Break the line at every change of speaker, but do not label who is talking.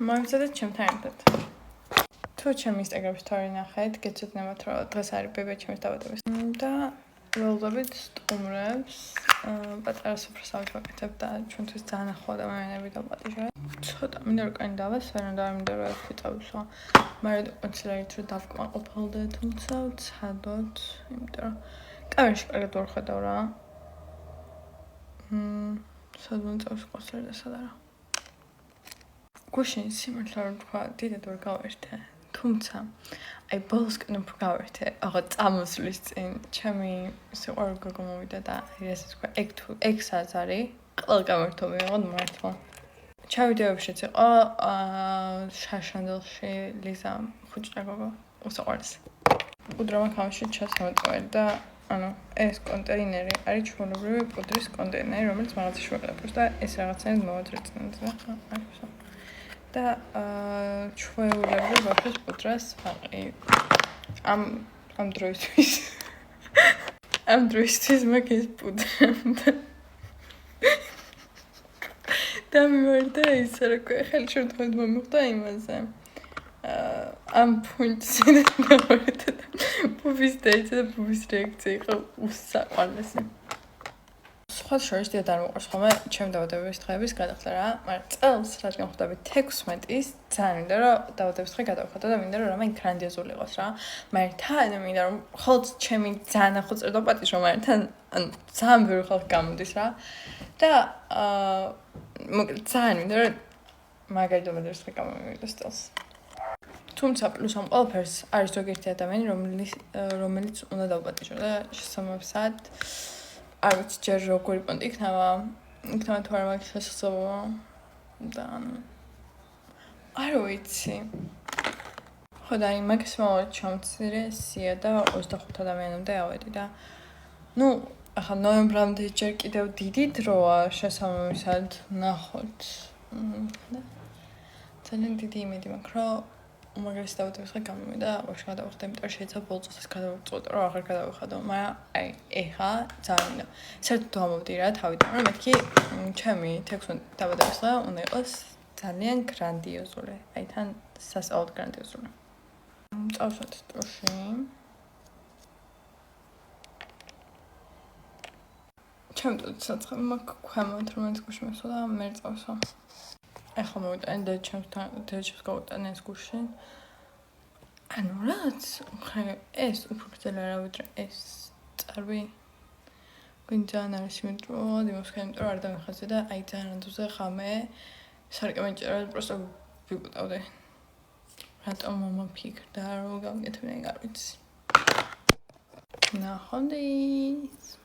მოვიცადეთ ჩემთან ერთად. თუ ჩემი Instagram story ნახეთ, გეცოდნებათ, რომ დღეს არის ბებია ჩემის დაბადების და ველოდებით სტუმრებს, პატარა სუფრას ავაკეთებ და ჩვენთვის ძალიან ახლო ადამიანები დავპატიჟებთ. ცოტა მინდა რომ კანი დავას, ვერანდა არ მინდა რომ ერთი წავისვა. მაგრამ კონცერტით რომ დავკმაყოფილდე, თუმცა ვცადოთ, იმიტომ რომ კამერაში კარგად ვერ ხედავ რა. სადღაც წავს კონცერტი და სად არა. გუშინ სიმართლე რომ თქვა, დიდად ვერ გავერთე. თუმცა, აი ბოლოსკენ უფრო გავერთე, აღარ წამოსვლის წინ ჩემი სიყვარული გოგო მოვიდა და ეს თქვა, ეგ საათს არის, ყველა გამერთო მიიღოთ მართლა. ჩავიდეობშიც იყო შაშანდელში ლიზა ხუჭა გოგო, უსაყვარლესი. პუდრა მაქამაში ჩასამოწმე და ანუ ეს კონტეინერი არის ჩვეულებრივი პუდრის კონტეინერი, რომელიც მაღაზიაში ვიყიდებს და ეს რაღაცნაირად მოვაძრეწინეთ და ახლა და ჩვეულებრივ ვაფშეს პუდრას ვაყი ამ დროისთვის მაგის პუდრა და მივარდა ის რა ქვია ხელი შემთხვევით მომიხვდა იმაზე ამ ფუნქციით მივარდა და პუბის დაიწყო და პუბის რეაქცია იყო უსაყვარლესი. სხვა შორის დიდად არ მოყვარს ხოლმე ჩემი დაბადების დღეების გადახდა რა, მაგრამ წელს რადგან ხვდები 16-ის ძალიან მინდა რომ დაბადების დღე გადავხატო და მინდა რომ რამე გრანდიოზული იყოს რა. მაგრამ თან მინდა რომ ხოლმე ჩემი ძალიან ახლო წერდა პატიჟო, მაგრამ თან ძალიან ბევრი ხალხი გამოდის რა. და მოკლედ ძალიან მინდა რომ მაგარი დაბადების დღე გამომივიდეს წელს. თუმცა პლუს ამ ყველაფერს არის ზოგიერთი ადამიანი რომელიც უნდა დავპატიჟო და შესაბამისად არ ვიცი ჯერ როგორი პონტი იქნება თუ არა მაგის შესაძლებლობა და არ ვიცი. ხო და მაგის მომავალ ჩამწირე სია და 25 ადამიანამდე ავედი და ახლა ნოემბრამდე ჯერ კიდევ დიდი დროა შესაბამისად ნახოთ. ძალიან დიდი იმედი მაქვს რომ უმაღლესი დაბადების დღე გამომიდა და ვაფშე გადავიხადე, იმიტომ რომ შეიძლება ბოლო წელს გადავწყვეტო რომ აღარ გადავიხადო, მაგრამ აი ეხა ძალიან მინდა. საერთოდ ამოვდი რა თავიდან, რომ მეთქი ჩემი 16 დაბადების დღე უნდა იყოს ძალიან გრანდიოზული. აი თან სასწაულად გრანდიოზული. წავსვათ დროში. ჩემ საცხები მაქვს ქვემოთ, რომელიც გუშინ მესვა და მე წავსვა. ახლა მოვიტანე და ჩემს გავუტანე ეს გუშინ. ანუ რაც ეს უფრო გრძელი არა ვიდრე ეს წარვი. გვინდა არის სიმეტრიულად იმასკენ, იმიტომ რომ არ დამეხაზე და აი ძალიან რანდოზე ხამე სარკე მეჭერა პროსტო ვიპუტავდე. რატომ მომაფიქრდა რომ გავიკეთებინე, არ ვიცი. ნახონდის.